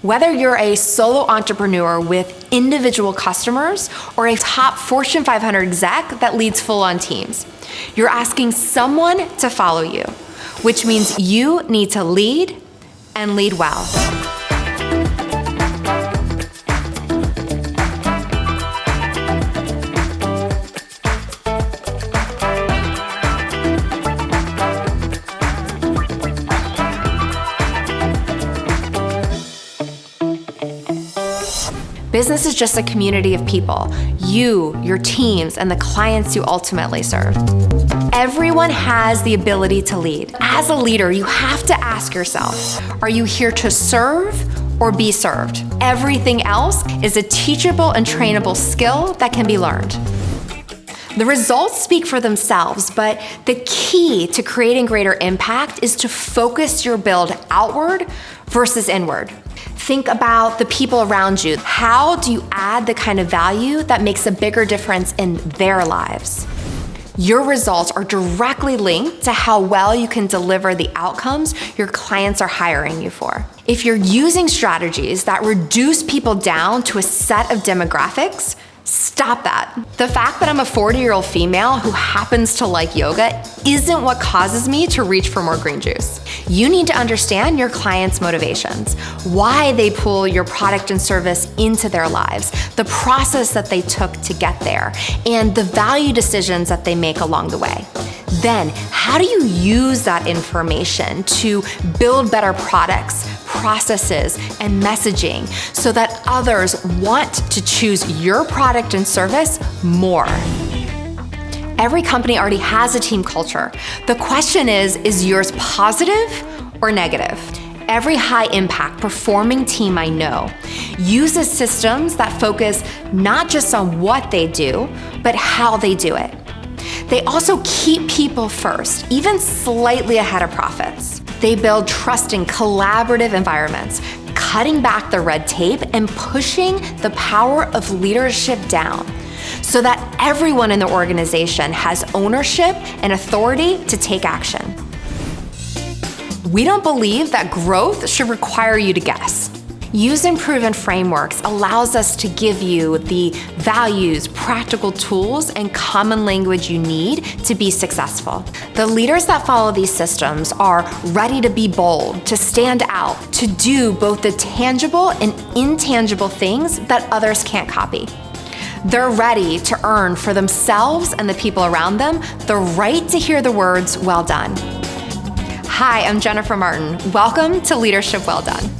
Whether you're a solo entrepreneur with individual customers or a top Fortune 500 exec that leads full-on teams, you're asking someone to follow you, which means you need to lead and lead well. Business is just a community of people, you, your teams, and the clients you ultimately serve. Everyone has the ability to lead. As a leader, you have to ask yourself, are you here to serve or be served? Everything else is a teachable and trainable skill that can be learned. The results speak for themselves, but the key to creating greater impact is to focus your build outward versus inward. Think about the people around you. How do you add the kind of value that makes a bigger difference in their lives? Your results are directly linked to how well you can deliver the outcomes your clients are hiring you for. If you're using strategies that reduce people down to a set of demographics, stop that. The fact that I'm a 40-year-old female who happens to like yoga isn't what causes me to reach for more green juice. You need to understand your clients' motivations, why they pull your product and service into their lives, the process that they took to get there, and the value decisions that they make along the way. Then, how do you use that information to build better products, processes, and messaging so that others want to choose your product and service more? Every company already has a team culture. The question is yours positive or negative? Every high-impact performing team I know uses systems that focus not just on what they do, but how they do it. They also keep people first, even slightly ahead of profits. They build trusting, collaborative environments, cutting back the red tape and pushing the power of leadership down so that everyone in the organization has ownership and authority to take action. We don't believe that growth should require you to guess. Use and Proven frameworks allows us to give you the values, practical tools, and common language you need to be successful. The leaders that follow these systems are ready to be bold, to stand out, to do both the tangible and intangible things that others can't copy. They're ready to earn for themselves and the people around them the right to hear the words, "Well done." Hi, I'm Jennifer Martin. Welcome to Leadership Well Done.